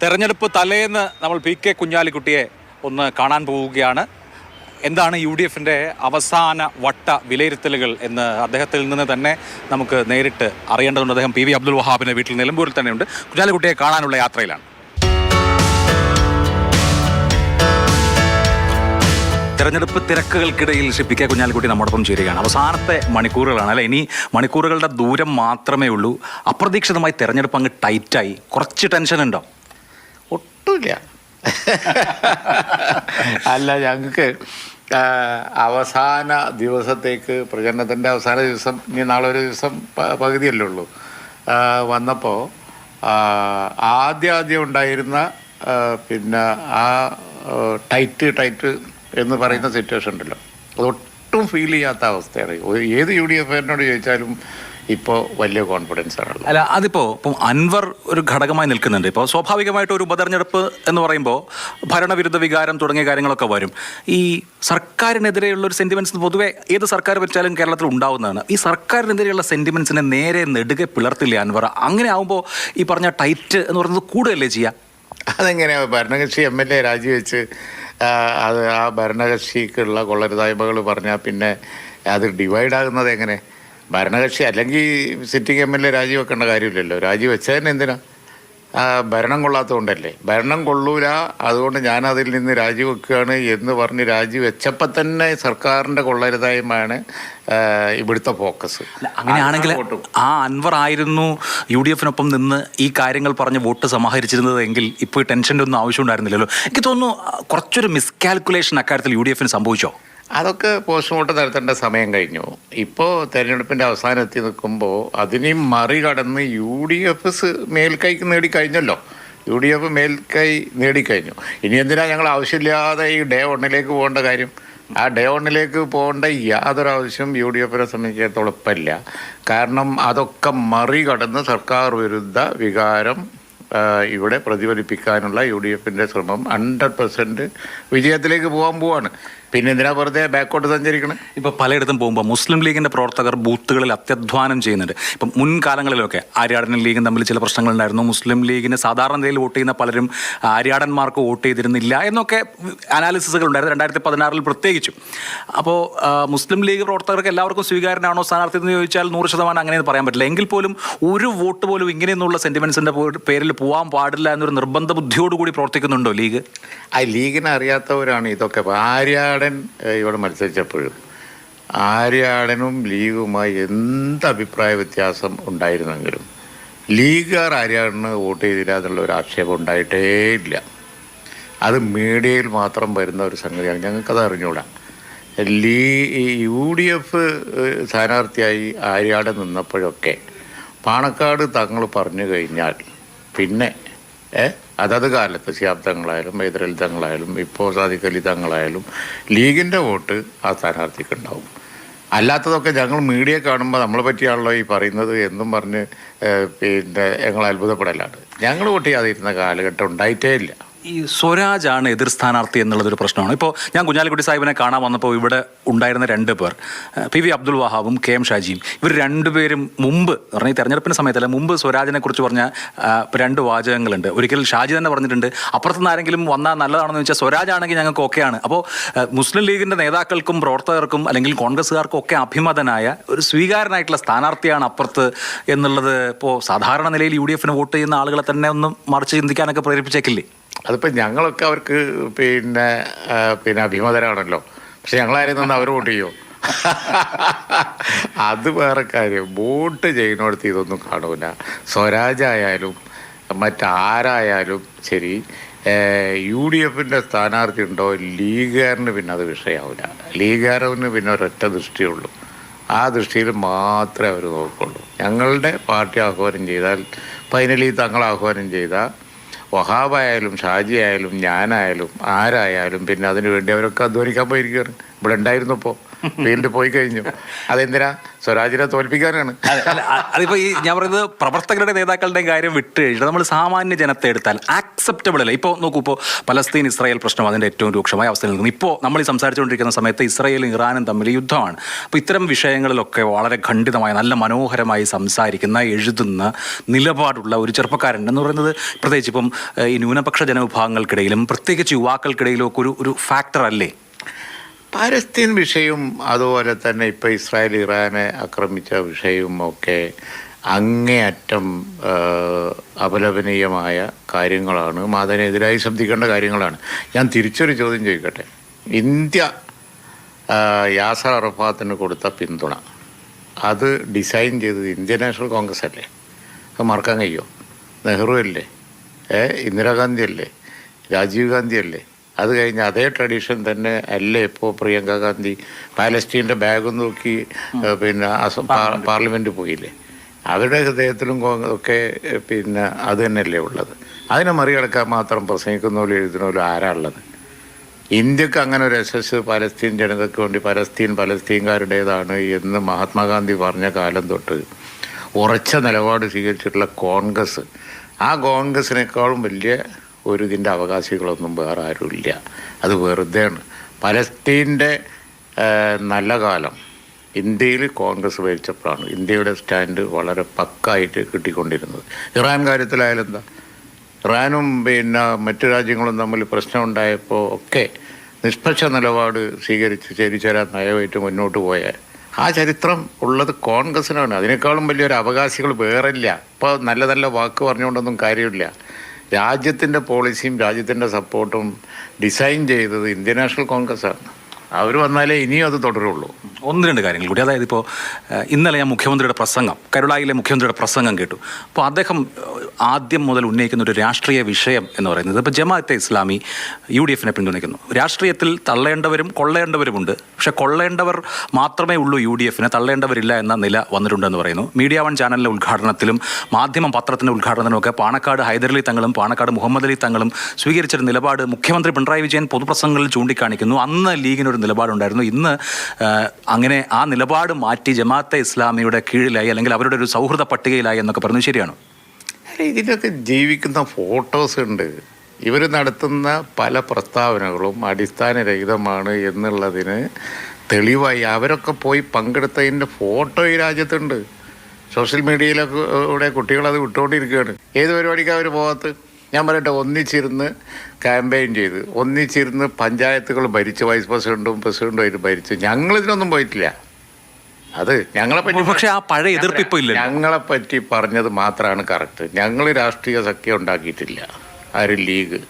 തെരഞ്ഞെടുപ്പ് തലേന്ന് നമ്മൾ പി.കെ. കുഞ്ഞാലിക്കുട്ടിയെ ഒന്ന് കാണാൻ പോവുകയാണ്. എന്താണ് UDFിൻ്റെ അവസാന വട്ട വിലയിരുത്തലുകൾ എന്ന് അദ്ദേഹത്തിൽ നിന്ന് തന്നെ നമുക്ക് നേരിട്ട് അറിയേണ്ടതുണ്ട്. അദ്ദേഹം PV അബ്ദുൽ വഹാബിൻ്റെ വീട്ടിൽ നിലമ്പൂരിൽ തന്നെയുണ്ട്. കുഞ്ഞാലിക്കുട്ടിയെ കാണാനുള്ള യാത്രയിലാണ്. തെരഞ്ഞെടുപ്പ് തിരക്കുകൾക്കിടയിൽ പി.കെ. കുഞ്ഞാലിക്കുട്ടി നമ്മോടൊപ്പം ചേരുകയാണ്. അവസാനത്തെ മണിക്കൂറുകളാണ് അല്ലേ? ഇനി മണിക്കൂറുകളുടെ ദൂരം മാത്രമേ ഉള്ളൂ. അപ്രതീക്ഷിതമായി തെരഞ്ഞെടുപ്പ് അങ്ങ് ടൈറ്റായി. കുറച്ച് ടെൻഷൻ ഉണ്ടോ? ഒട്ടുമില്ല. അല്ല, ഞങ്ങൾക്ക് അവസാന ദിവസത്തേക്ക് പ്രചരണത്തിൻ്റെ അവസാന ദിവസം, ഇനി നാളെ ഒരു ദിവസം പകുതിയല്ലേ ഉള്ളൂ, വന്നപ്പോൾ ആദ്യം ഉണ്ടായിരുന്ന പിന്നെ ആ ടൈറ്റ് എന്ന് പറയുന്ന സിറ്റുവേഷൻ ഉണ്ടല്ലോ, അതൊട്ടും ഫീൽ ചെയ്യാത്ത അവസ്ഥയാണ്. ഏത് UDFനോട് ചോദിച്ചാലും ഇപ്പോൾ വലിയ കോൺഫിഡൻസ് ആണല്ലോ. അല്ല, ഇപ്പം അൻവർ ഒരു ഘടകമായി നിൽക്കുന്നുണ്ട്. ഇപ്പോൾ സ്വാഭാവികമായിട്ട് ഒരു ഉപതെരഞ്ഞെടുപ്പ് എന്ന് പറയുമ്പോൾ ഭരണവിരുദ്ധ വികാരം തുടങ്ങിയ കാര്യങ്ങളൊക്കെ വരും. ഈ സർക്കാരിനെതിരെയുള്ള ഒരു സെന്റിമെന്റ്സ് പൊതുവെ ഏത് സർക്കാർ വെച്ചാലും കേരളത്തിൽ ഉണ്ടാവുന്നതാണ്. ഈ സർക്കാരിനെതിരെയുള്ള സെന്റിമെന്റ്സിനെ നേരെ നെടുകെ പിളർത്തില്ലേ അൻവർ? അങ്ങനെ ആകുമ്പോൾ ഈ പറഞ്ഞ ടൈറ്റ് എന്ന് പറയുന്നത് കൂടുതലല്ലേ ചെയ്യുക? അതെങ്ങനെയാണ്? ഭരണകക്ഷി MLA രാജിവെച്ച് അത് ആ ഭരണകക്ഷിക്കുള്ള കൊള്ളരുതായ്മകൾ പറഞ്ഞാൽ പിന്നെ അത് ഡിവൈഡാകുന്നത് എങ്ങനെ? ഭരണകക്ഷി അല്ലെങ്കിൽ സിറ്റിംഗ് MLA രാജിവെക്കേണ്ട കാര്യമില്ലല്ലോ. രാജിവെച്ചതിന് എന്തിനാ? ഭരണം കൊള്ളാത്തതുകൊണ്ടല്ലേ. ഭരണം കൊള്ളൂല, അതുകൊണ്ട് ഞാനതിൽ നിന്ന് രാജിവെക്കുകയാണ് എന്ന് പറഞ്ഞ് രാജിവെച്ചപ്പോൾ തന്നെ സർക്കാരിൻ്റെ കൊള്ളരുതായ്മയാണ് ഇവിടുത്തെ ഫോക്കസ്. അങ്ങനെയാണെങ്കിൽ ആ അൻവർ ആയിരുന്നു UDFനൊപ്പം നിന്ന് ഈ കാര്യങ്ങൾ പറഞ്ഞ് വോട്ട് സമാഹരിച്ചിരുന്നത് എങ്കിൽ ഇപ്പോൾ ഈ ടെൻഷൻ്റെ ഒന്നും ആവശ്യമുണ്ടായിരുന്നില്ലല്ലോ. എനിക്ക് തോന്നുന്നു കുറച്ചൊരു മിസ്കാൽക്കുലേഷൻ അക്കാര്യത്തിൽ UDFന് സംഭവിച്ചോ? അതൊക്കെ പോസ്റ്റ്മോർട്ടം നടത്തേണ്ട സമയം കഴിഞ്ഞു. ഇപ്പോൾ തെരഞ്ഞെടുപ്പിൻ്റെ അവസാനം എത്തി നിൽക്കുമ്പോൾ അതിനെയും മറികടന്ന് UDF മേൽക്കൈക്ക് നേടിക്കഴിഞ്ഞല്ലോ. UDF മേൽക്കൈ നേടിക്കഴിഞ്ഞു. ഇനി എന്തിനാ ഞങ്ങൾ ആവശ്യമില്ലാതെ ഈ ഡേ 1ലേക്ക് പോകേണ്ട കാര്യം? ആ ഡേ 1ലേക്ക് പോകേണ്ട യാതൊരു ആവശ്യം UDFനെ സംബന്ധിച്ചിടത്തോളം ഇല്ല. കാരണം അതൊക്കെ മറികടന്ന് സർക്കാർ വിരുദ്ധ വികാരം ഇവിടെ പ്രതിഫലിപ്പിക്കാനുള്ള UDFൻ്റെ ശ്രമം 100% വിജയത്തിലേക്ക് പോവാണ്. പിന്നെ എന്തിനാ വെറുതെ ബാക്കോട്ട് സഞ്ചരിക്കണം? ഇപ്പോൾ പലയിടത്തും പോകുമ്പോൾ മുസ്ലിം ലീഗിൻ്റെ പ്രവർത്തകർ ബൂത്തുകളിൽ അത്യധ്വാനം ചെയ്യുന്നുണ്ട്. ഇപ്പം മുൻകാലങ്ങളിലൊക്കെ ആര്യാടൻ ലീഗും തമ്മിൽ ചില പ്രശ്നങ്ങളുണ്ടായിരുന്നു. മുസ്ലിം ലീഗിന് സാധാരണ നിലയിൽ വോട്ട് ചെയ്യുന്ന പലരും ആര്യാടന്മാർക്ക് വോട്ട് ചെയ്തിരുന്നില്ല എന്നൊക്കെ അനാലിസിസുകൾ ഉണ്ടായിരുന്നു 2016 പ്രത്യേകിച്ചും. അപ്പോൾ മുസ്ലിം ലീഗ് പ്രവർത്തകർക്ക് എല്ലാവർക്കും സ്വീകാര്യനാണോ സ്ഥാനാർത്ഥി എന്ന് ചോദിച്ചാൽ 100% അങ്ങനെയെന്ന് പറയാൻ പറ്റില്ല. എങ്കിൽ പോലും ഒരു വോട്ട് പോലും ഇങ്ങനെയൊന്നുള്ള സെൻറ്റിമെൻസിൻ്റെ പേരിൽ പോകാൻ പാടില്ല എന്നൊരു നിർബന്ധ ബുദ്ധിയോടുകൂടി പ്രവർത്തിക്കുന്നുണ്ടോ ലീഗ്? ആ ലീഗിനെ അറിയാത്തവരാണ് ഇതൊക്കെ. ആര്യാടൻ ഇവിടെ മത്സരിച്ചപ്പോഴും ആര്യാടനും ലീഗുമായി എന്ത് അഭിപ്രായ വ്യത്യാസം ഉണ്ടായിരുന്നെങ്കിലും ലീഗുകാർ ആര്യാടന് വോട്ട് ചെയ്തില്ല എന്നുള്ള ഒരു ആക്ഷേപം ഉണ്ടായിട്ടേ ഇല്ല. അത് മീഡിയയിൽ മാത്രം വരുന്ന ഒരു സംഗതിയാണ്. ഞങ്ങൾക്കത് അറിഞ്ഞൂടാ. UDF സ്ഥാനാർത്ഥിയായി ആര്യാടൻ നിന്നപ്പോഴൊക്കെ പാണക്കാട് തങ്ങൾ പറഞ്ഞു കഴിഞ്ഞാൽ പിന്നെ അതത് കാലത്ത് ശിഹാബ് തങ്ങളായാലും ഹൈദരലി തങ്ങളായാലും ഇപ്പോൾ സാദിഖ് അലി തങ്ങളായാലും ലീഗിൻ്റെ വോട്ട് ആ സ്ഥാനാർത്ഥിക്ക് ഉണ്ടാവും. അല്ലാത്തതൊക്കെ ഞങ്ങൾ മീഡിയ കാണുമ്പോൾ നമ്മളെ പറ്റിയാണല്ലോ ഈ പറയുന്നത് എന്നും പറഞ്ഞ് പിന്നെ ഞങ്ങൾ അത്ഭുതപ്പെടലാണ്. ഞങ്ങൾ വോട്ട് ചെയ്യാതിരുന്ന കാലഘട്ടം ഉണ്ടായിട്ടേ ഇല്ല. ഈ സ്വരാജാണ് എതിർ സ്ഥാനാർത്ഥി എന്നുള്ളതൊരു പ്രശ്നമാണ്. ഇപ്പോൾ ഞാൻ കുഞ്ഞാലിക്കുട്ടി സാഹിബിനെ കാണാൻ വന്നപ്പോൾ ഇവിടെ ഉണ്ടായിരുന്ന 2 പേർ, PV അബ്ദുൽ വഹാബും KM ഷാജിയും. ഇവർ 2 പേരും മുമ്പ് പറഞ്ഞ ഈ തെരഞ്ഞെടുപ്പിന് സമയത്തല്ല, മുമ്പ് സ്വരാജിനെ കുറിച്ച് പറഞ്ഞ 2 വാചകങ്ങളുണ്ട്. ഒരിക്കൽ ഷാജി തന്നെ പറഞ്ഞിട്ടുണ്ട്, അപ്പുറത്തുനിന്ന് ആരെങ്കിലും വന്നാൽ നല്ലതാണെന്ന് വെച്ചാൽ സ്വരാജ് ആണെങ്കിൽ ഞങ്ങൾക്ക് ഓക്കെയാണ്. അപ്പോൾ മുസ്ലിം ലീഗിൻ്റെ നേതാക്കൾക്കും പ്രവർത്തകർക്കും അല്ലെങ്കിൽ കോൺഗ്രസ്സുകാർക്കും ഒക്കെ അഭിമതനായ ഒരു സ്വീകാരനായിട്ടുള്ള സ്ഥാനാർത്ഥിയാണ് അപ്പുറത്ത് എന്നുള്ളത് ഇപ്പോൾ സാധാരണ നിലയിൽ UDFന് വോട്ട് ചെയ്യുന്ന ആളുകളെ തന്നെ ഒന്ന് മറിച്ച് ചിന്തിക്കാനൊക്കെ പ്രേരിപ്പിച്ചേക്കില്ലേ? അതിപ്പോൾ ഞങ്ങളൊക്കെ അവർക്ക് പിന്നെ അഭിമതരാണല്ലോ. പക്ഷെ ഞങ്ങളാരും നിന്ന് അവർ വോട്ട് ചെയ്യുമോ? അത് വേറെ കാര്യം. വോട്ട് ചെയ്യുന്നിടത്ത് ഇതൊന്നും കാണൂല. സ്വരാജായാലും മറ്റാരായാലും ശരി, UDFൻ്റെ സ്ഥാനാർത്ഥി ഉണ്ടോ ലീഗുകാരന് പിന്നെ അത് വിഷയമാവില്ല. ലീഗുകാരന് പിന്നെ ഒരൊറ്റ ദൃഷ്ടിയുള്ളൂ. ആ ദൃഷ്ടിയിൽ മാത്രമേ അവർ നോക്കുള്ളൂ. ഞങ്ങളുടെ പാർട്ടി ആഹ്വാനം ചെയ്താൽ, ഫൈനലി തങ്ങൾ ആഹ്വാനം ചെയ്താൽ വഹാബായാലും ഷാജി ആയാലും ഞാനായാലും ആരായാലും പിന്നെ അതിനു വേണ്ടി അവരൊക്കെ അധ്വാനിക്കാൻ പോയിരിക്കുകയാണ്. ഇവിടെ ഉണ്ടായിരുന്നപ്പോൾ ഫീൽഡ് പോയി കഴിഞ്ഞു. അതെന്തിനാ? സ്വരാജിനെ തോൽപ്പിക്കാനാണ്. അതിപ്പോ ഈ ഞാൻ പറയുന്നത് പ്രവർത്തകരുടെ നേതാക്കളുടെയും കാര്യം വിട്ട് കഴിഞ്ഞാൽ നമ്മൾ സാമാന്യ ജനത്തെ എടുത്താൽ ആക്സെപ്റ്റബിൾ അല്ല. ഇപ്പോൾ നോക്കൂ, ഇപ്പോൾ പലസ്തീൻ ഇസ്രായേൽ പ്രശ്നം അതിൻ്റെ ഏറ്റവും രൂക്ഷമായ അവസ്ഥയിൽ നിൽക്കുന്നു. ഇപ്പോൾ നമ്മൾ ഈ സംസാരിച്ചുകൊണ്ടിരിക്കുന്ന സമയത്ത് ഇസ്രായേലും ഇറാനും തമ്മിൽ യുദ്ധമാണ്. അപ്പോൾ ഇത്തരം വിഷയങ്ങളിലൊക്കെ വളരെ ഖണ്ഡിതമായി നല്ല മനോഹരമായി സംസാരിക്കുന്ന, എഴുതുന്ന, നിലപാടുള്ള ഒരു ചെറുപ്പക്കാരൻ എന്ന് പറയുന്നത് പ്രത്യേകിച്ച് ഇപ്പം ഈ ന്യൂനപക്ഷ ജനവിഭാഗങ്ങൾക്കിടയിലും പ്രത്യേകിച്ച് യുവാക്കൾക്കിടയിലും ഒക്കെ ഒരു ഫാക്ടർ അല്ലേ? പാലസ്തീൻ വിഷയവും അതുപോലെ തന്നെ ഇപ്പോൾ ഇസ്രായേൽ ഇറാനെ ആക്രമിച്ച വിഷയവും ഒക്കെ അങ്ങേയറ്റം അപലപനീയമായ കാര്യങ്ങളാണ്. അതിനെതിരായി ശബ്ദിക്കേണ്ട കാര്യങ്ങളാണ്. ഞാൻ തിരിച്ചൊരു ചോദ്യം ചോദിക്കട്ടെ. ഇന്ത്യ യാസർ അറഫാത്തിന് കൊടുത്ത പിന്തുണ അത് ഡിസൈൻ ചെയ്തത് ഇന്ത്യൻ നാഷണൽ കോൺഗ്രസ് അല്ലേ? അത് മറക്കാൻ കഴിയുമോ? നെഹ്റു അല്ലേ? ഇന്ദിരാഗാന്ധി അല്ലേ? രാജീവ് ഗാന്ധി അല്ലേ? അത് കഴിഞ്ഞ് അതേ ട്രഡീഷൻ തന്നെ അല്ലേ ഇപ്പോൾ പ്രിയങ്ക ഗാന്ധി പാലസ്റ്റീൻ്റെ ബാഗ് നോക്കി പിന്നെ പാർലമെൻറ്റ് പോയില്ലേ? അവരുടെ ഹൃദയത്തിലും ഒക്കെ പിന്നെ അത് തന്നെയല്ലേ ഉള്ളത്. അതിനെ മറികടക്കാൻ മാത്രം പ്രസംഗിക്കുന്നവരും എഴുതുന്നവരും ആരാ ഉള്ളത്? ഇന്ത്യക്ക് അങ്ങനെ ഒരു യശസ് പാലസ്തീൻ ജനതയ്ക്ക് വേണ്ടി പലസ്തീൻകാരുടേതാണ് എന്ന് മഹാത്മാഗാന്ധി പറഞ്ഞ കാലം തൊട്ട് ഉറച്ച നിലപാട് സ്വീകരിച്ചിട്ടുള്ള കോൺഗ്രസ്, ആ കോൺഗ്രസിനേക്കാളും വലിയ ഒരു ഇതിൻ്റെ അവകാശികളൊന്നും വേറെ ആരുമില്ല. അത് വെറുതെയാണ്. പലസ്തീൻ്റെ നല്ല കാലം ഇന്ത്യയിൽ കോൺഗ്രസ് ഭരിച്ചപ്പോഴാണ് ഇന്ത്യയുടെ സ്റ്റാൻഡ് വളരെ പക്കായിട്ട് കിട്ടിക്കൊണ്ടിരുന്നത്. ഇറാൻ കാര്യത്തിലായാലും എന്താ, ഇറാനും പിന്നെ മറ്റു രാജ്യങ്ങളും തമ്മിൽ പ്രശ്നമുണ്ടായപ്പോൾ ഒക്കെ നിഷ്പക്ഷ നിലപാട് സ്വീകരിച്ച് ചേരിചേരാൻ നയമായിട്ട് മുന്നോട്ട് പോയ ആ ചരിത്രം ഉള്ളത് കോൺഗ്രസിനാണ്. അതിനേക്കാളും വലിയൊരു അവകാശികൾ വേറില്ല. ഇപ്പോൾ നല്ല നല്ല വാക്ക് പറഞ്ഞുകൊണ്ടൊന്നും കാര്യമില്ല. രാജ്യത്തിൻ്റെ പോളിസിയും രാജ്യത്തിൻ്റെ സപ്പോർട്ടും ഡിസൈൻ ചെയ്തത് ഇന്ത്യൻ നാഷണൽ കോൺഗ്രസ്സാണ്. അവർ വന്നാലേ ഇനിയും അത് തുടരുള്ളൂ. ഒന്ന് രണ്ട് കാര്യങ്ങൾ കൂടി. അതായത് ഇപ്പോൾ ഇന്നലെ ഞാൻ മുഖ്യമന്ത്രിയുടെ പ്രസംഗം, കരുളായിലെ മുഖ്യമന്ത്രിയുടെ പ്രസംഗം കേട്ടു. അപ്പോൾ അദ്ദേഹം ആദ്യം മുതൽ ഉന്നയിക്കുന്ന ഒരു രാഷ്ട്രീയ വിഷയം എന്ന് പറയുന്നത് ഇപ്പോൾ ജമാഅത്തെ ഇസ്ലാമി UDF-നെ പിന്തുണയ്ക്കുന്നു. രാഷ്ട്രീയത്തിൽ തള്ളേണ്ടവരും കൊള്ളേണ്ടവരുമുണ്ട്. പക്ഷെ കൊള്ളേണ്ടവർ മാത്രമേ ഉള്ളൂ UDF-നെ, തള്ളേണ്ടവരില്ല എന്ന നില വന്നിട്ടുണ്ടെന്ന് പറയുന്നു. മീഡിയ വൺ ചാനലിൻ്റെ ഉദ്ഘാടനത്തിലും മാധ്യമം പത്രത്തിൻ്റെ ഉദ്ഘാടനത്തിലും ഒക്കെ പാണക്കാട് ഹൈദരലി തങ്ങളും പാണക്കാട് മുഹമ്മദ് അലി തങ്ങളും സ്വീകരിച്ചൊരു നിലപാട് മുഖ്യമന്ത്രി പിണറായി വിജയൻ പൊതുപ്രസംഗങ്ങളിൽ ചൂണ്ടിക്കാണിക്കുന്നു. അന്ന് ലീഗിനൊരു നിലപാടുണ്ടായിരുന്നു. ഇന്ന് അങ്ങനെ ആ നിലപാട് മാറ്റി ജമാഅത്തെ ഇസ്ലാമിയുടെ കീഴിലായി അല്ലെങ്കിൽ അവരുടെ ഒരു സൗഹൃദ പട്ടികയിലായി എന്നൊക്കെ പറഞ്ഞു. ശരിയാണോ? ഇതിനൊക്കെ ജീവിക്കുന്ന ഫോട്ടോസ് ഉണ്ട്. ഇവർ നടത്തുന്ന പല പ്രസ്താവനകളും അടിസ്ഥാനരഹിതമാണ് എന്നുള്ളതിന് തെളിവായി അവരൊക്കെ പോയി പങ്കെടുത്തതിൻ്റെ ഫോട്ടോ ഈ രാജ്യത്തുണ്ട്. സോഷ്യൽ മീഡിയയിലൂടെ കുട്ടികളത് വിട്ടുകൊണ്ടിരിക്കുകയാണ്. ഏത് പരിപാടിക്കാണ് അവർ പോകാത്ത? ഞാൻ പറയട്ടെ, ഒന്നിച്ചിരുന്ന് ക്യാമ്പയിൻ ചെയ്ത് ഒന്നിച്ചിരുന്ന് പഞ്ചായത്തുകൾ ഭരിച്ച് വൈസ് പ്രസിഡന്റും ആയിട്ട് ഭരിച്ച് ഞങ്ങളിതിനൊന്നും പോയിട്ടില്ല. അത് ഞങ്ങളെപ്പറ്റി, പക്ഷേ ആ പഴയ എതിർപ്പ് ഇപ്പോൾ ഇല്ല. ഞങ്ങളെപ്പറ്റി പറഞ്ഞത് മാത്രമാണ് കറക്റ്റ്. ഞങ്ങൾ രാഷ്ട്രീയ സഖ്യം ഉണ്ടാക്കിയിട്ടില്ല. ആര്? ലീഗ്.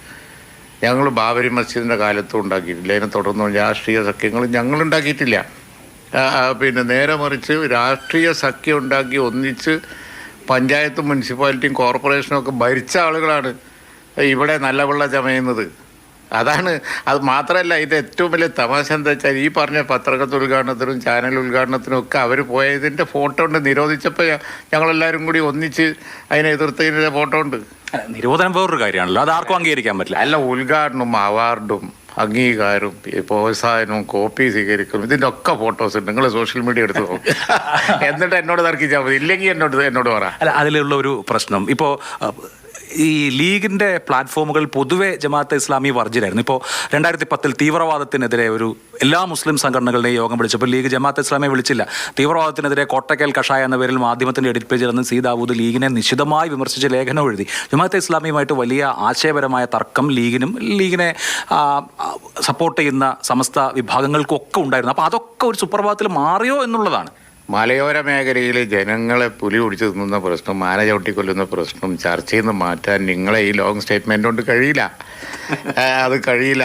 ഞങ്ങൾ ബാബരി മസ്ജിദിൻ്റെ കാലത്തും ഉണ്ടാക്കിയിട്ടില്ല. അതിനെ തുടർന്ന് രാഷ്ട്രീയ സഖ്യങ്ങൾ ഞങ്ങൾ ഉണ്ടാക്കിയിട്ടില്ല. പിന്നെ നേരെ മറിച്ച് രാഷ്ട്രീയ സഖ്യം ഉണ്ടാക്കി ഒന്നിച്ച് പഞ്ചായത്തും മുനിസിപ്പാലിറ്റിയും കോർപ്പറേഷനും ഒക്കെ ഭരിച്ച ആളുകളാണ് ഇവിടെ നല്ല വെള്ളം ചമയുന്നത്. അതാണ്. അത് മാത്രമല്ല, ഇത് ഏറ്റവും വലിയ തമാശ എന്താ വെച്ചാൽ ഈ പറഞ്ഞ പത്രകത്ത് ഉദ്ഘാടനത്തിനും ചാനൽ ഉദ്ഘാടനത്തിനും ഒക്കെ അവർ പോയതിൻ്റെ ഫോട്ടോ ഉണ്ട്. നിരോധിച്ചപ്പോൾ ഞങ്ങളെല്ലാവരും കൂടി ഒന്നിച്ച് അതിനെ എതിർത്തതിൻ്റെ ഫോട്ടോ ഉണ്ട്. നിരോധനം വേറൊരു കാര്യമാണല്ലോ, അത് ആർക്കും അംഗീകരിക്കാൻ പറ്റില്ല. അല്ല, ഉദ്ഘാടനവും അവാർഡും അംഗീകാരവും പ്രോത്സാഹനവും കോപ്പി സ്വീകരിക്കും ഇതിൻ്റെ ഒക്കെ ഫോട്ടോസ് ഉണ്ട്. നിങ്ങൾ സോഷ്യൽ മീഡിയ എടുത്ത് നോക്കും. എന്നിട്ട് എന്നോട് തർക്കിച്ചാൽ മതി. ഇല്ലെങ്കിൽ എന്നോട് പറ. അല്ല, അതിലുള്ള ഒരു പ്രശ്നം ഇപ്പോൾ ഈ ലീഗിൻ്റെ പ്ലാറ്റ്ഫോമുകൾ പൊതുവെ ജമാഅത്തെ ഇസ്ലാമി വർജിലായിരുന്നു. ഇപ്പോൾ 2010 തീവ്രവാദത്തിനെതിരെ ഒരു എല്ലാ മുസ്ലിം സംഘടനകളുടെയും യോഗം വിളിച്ചപ്പോൾ ലീഗ് ജമാഅത്തെ ഇസ്ലാമിയെ വിളിച്ചില്ല. തീവ്രവാദത്തിനെതിരെ കോട്ടക്കൽ കഷായ എന്ന പേരിൽ മാധ്യമത്തിൻ്റെ എഡിറ്റ് പേജിൽ നിന്ന് സി ദാവൂദ് ലീഗിനെ നിശിതമായി വിമർശിച്ച് ലേഖനം എഴുതി. ജമാഅത്തെ ഇസ്ലാമിയുമായിട്ട് വലിയ ആശയപരമായ തർക്കം ലീഗിനെ സപ്പോർട്ട് ചെയ്യുന്ന സമസ്ത വിഭാഗങ്ങൾക്കൊക്കെ ഉണ്ടായിരുന്നു. അപ്പോൾ അതൊക്കെ ഒരു സുപ്രഭാതത്തിൽ മാറിയോ എന്നുള്ളതാണ്. മലയോര മേഖലയിൽ ജനങ്ങളെ പുലി ഒടിച്ചു തിന്നുന്ന പ്രശ്നം, മാന ചവിട്ടിക്കൊല്ലുന്ന പ്രശ്നം ചർച്ചയിൽ നിന്ന് മാറ്റാൻ നിങ്ങളെ ഈ ലോങ് സ്റ്റേറ്റ്മെൻ്റ് കൊണ്ട് കഴിയില്ല. അത് കഴിയില്ല.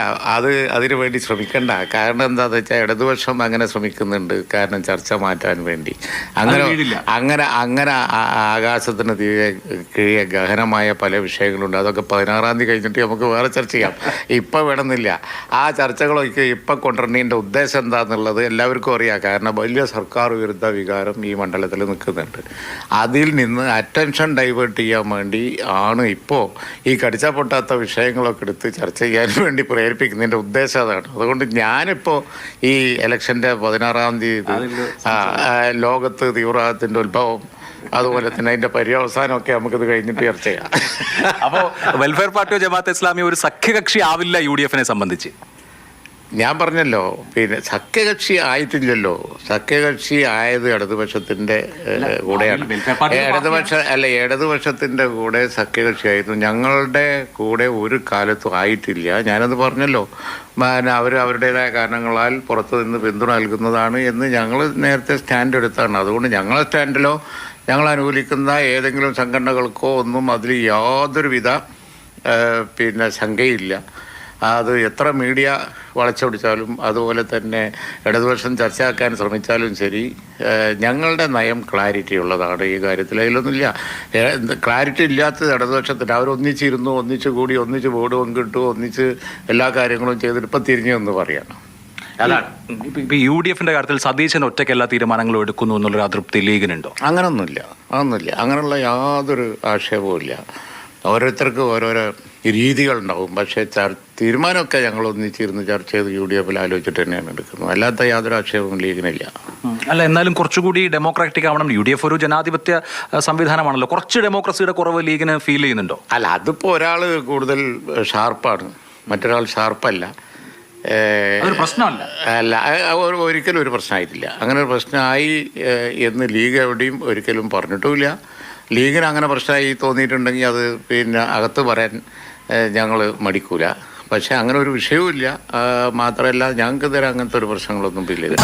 അതിനു വേണ്ടി ശ്രമിക്കണ്ട. കാരണം എന്താണെന്ന് വെച്ചാൽ ഇടതുപക്ഷം അങ്ങനെ ശ്രമിക്കുന്നുണ്ട്. കാരണം ചർച്ച മാറ്റാൻ വേണ്ടി അങ്ങനെ ആകാശത്തിന് കീഴെ ഗഹനമായ പല വിഷയങ്ങളുണ്ട്. അതൊക്കെ 16-ാം തീയതി കഴിഞ്ഞിട്ട് നമുക്ക് വേറെ ചർച്ച ചെയ്യാം. ഇപ്പം വേണമെന്നില്ല. ആ ചർച്ചകളൊക്കെ ഇപ്പം കൊണ്ടുവരേണ്ടതിൻ്റെ ഉദ്ദേശം എന്താണെന്നുള്ളത് എല്ലാവർക്കും അറിയാം. കാരണം വലിയ സർക്കാർ വിരുദ്ധ വികാരം ഈ മണ്ഡലത്തിൽ നിൽക്കുന്നുണ്ട്. അതിൽ നിന്ന് അറ്റൻഷൻ ഡൈവേർട്ട് ചെയ്യാൻ വേണ്ടി ആണ് ഇപ്പോൾ ഈ കടിച്ച പൊട്ടാത്ത വിഷയങ്ങളൊക്കെ എടുത്ത് ചർച്ച ചെയ്യാൻ വേണ്ടി പ്രേരിപ്പിക്കുന്നതിൻ്റെ ഉദ്ദേശം അതാണ്. അതുകൊണ്ട് ഞാനിപ്പോൾ ഈ ഇലക്ഷൻ്റെ 16-ാം തീയതി ലോകത്ത് തീവ്രവാദത്തിൻ്റെ ഉത്ഭവം അതുപോലെ തന്നെ അതിൻ്റെ പര്യവസാനമൊക്കെ നമുക്കിത് കഴിഞ്ഞിട്ട് ചർച്ച ചെയ്യാം. അപ്പോൾ വെൽഫെയർ പാർട്ടിയോ ജമാഅത്തെ ഇസ്ലാമിയോ ഒരു സഖ്യകക്ഷി ആവില്ല UDF-നെ സംബന്ധിച്ച്? ഞാൻ പറഞ്ഞല്ലോ, പിന്നെ സഖ്യകക്ഷി ആയിട്ടില്ലല്ലോ. സഖ്യകക്ഷി ആയത് ഇടതുപക്ഷത്തിൻ്റെ കൂടെയാണ്. ഇടതുപക്ഷത്തിൻ്റെ കൂടെ സഖ്യകക്ഷിയായിരുന്നു. ഞങ്ങളുടെ കൂടെ ഒരു കാലത്തും ആയിട്ടില്ല. ഞാനത് പറഞ്ഞല്ലോ. അവർ അവരുടേതായ കാരണങ്ങളാൽ പുറത്തു നിന്ന് പിന്തുണ നൽകുന്നതാണ് എന്ന് ഞങ്ങൾ നേരത്തെ സ്റ്റാൻഡ് എടുത്താണ്. അതുകൊണ്ട് ഞങ്ങളെ സ്റ്റാൻഡിലോ ഞങ്ങൾ അനുകൂലിക്കുന്ന ഏതെങ്കിലും സംഘടനകൾക്കോ ഒന്നും അതിൽ യാതൊരുവിധ പിന്നെ ശങ്കയില്ല. അത് എത്ര മീഡിയ വളച്ചൊടിച്ചാലും അതുപോലെ തന്നെ ഇടതുപക്ഷം ചർച്ചയാക്കാൻ ശ്രമിച്ചാലും ശരി, ഞങ്ങളുടെ നയം ക്ലാരിറ്റി ഉള്ളതാണ് ഈ കാര്യത്തിൽ. അതിലൊന്നുമില്ല. ക്ലാരിറ്റി ഇല്ലാത്തത് ഇടതുപക്ഷത്തിന്. അവരൊന്നിച്ചിരുന്നു, ഒന്നിച്ചു കൂടി, ഒന്നിച്ച് ബോർഡ് പങ്കിട്ടു, ഒന്നിച്ച് എല്ലാ കാര്യങ്ങളും ചെയ്തിട്ട് ഇപ്പം തിരിഞ്ഞു എന്ന് പറയണം. അതാണ് ഇപ്പൊ UDF-ന്റെ കാര്യത്തിൽ സതീശൻ ഒറ്റയ്ക്ക് എല്ലാ തീരുമാനങ്ങളും എടുക്കുന്നു എന്നുള്ളൊരു അതൃപ്തി ലീഗിനുണ്ടോ? അങ്ങനൊന്നുമില്ല. അങ്ങനെയുള്ള യാതൊരു ആക്ഷേപവും ഇല്ല. ഓരോരുത്തർക്കും ഓരോരോ രീതികളുണ്ടാവും. പക്ഷേ തീരുമാനമൊക്കെ ഞങ്ങൾ ഒന്നിച്ചിരുന്ന് ചർച്ച ചെയ്ത് UDF-ൽ ആലോചിച്ചിട്ട് തന്നെയാണ് എടുക്കുന്നത്. അല്ലാത്ത യാതൊരു ആക്ഷേപവും ലീഗിനില്ല. അല്ല, എന്നാലും കുറച്ചുകൂടി ഡെമോക്രാറ്റിക് ആവണം. UDF ഒരു ജനാധിപത്യ സംവിധാനമാണല്ലോ. കുറച്ച് ഡെമോക്രസിയുടെ കുറവ് ലീഗിന് ഫീൽ ചെയ്യുന്നുണ്ടോ? അല്ല, അതിപ്പോൾ ഒരാൾ കൂടുതൽ ഷാർപ്പാണ്, മറ്റൊരാൾ ഷാർപ്പല്ല. പ്രശ്നമല്ല. അല്ല, ഒരിക്കലും ഒരു പ്രശ്നമായിട്ടില്ല. അങ്ങനെ ഒരു പ്രശ്നമായി എന്ന് ലീഗ് എവിടെയും ഒരിക്കലും പറഞ്ഞിട്ടുമില്ല. ലീഗിന് അങ്ങനെ പ്രശ്നമായി തോന്നിയിട്ടുണ്ടെങ്കിൽ അത് പിന്നെ അകത്ത് പറയാൻ ഞങ്ങൾ മടിക്കൂല. പക്ഷേ അങ്ങനെ ഒരു വിഷയവുമില്ല. മാത്രമല്ല, ഞങ്ങൾക്ക് തരാൻ അങ്ങനത്തെ ഒരു പ്രശ്നങ്ങളൊന്നും ഇല്ല.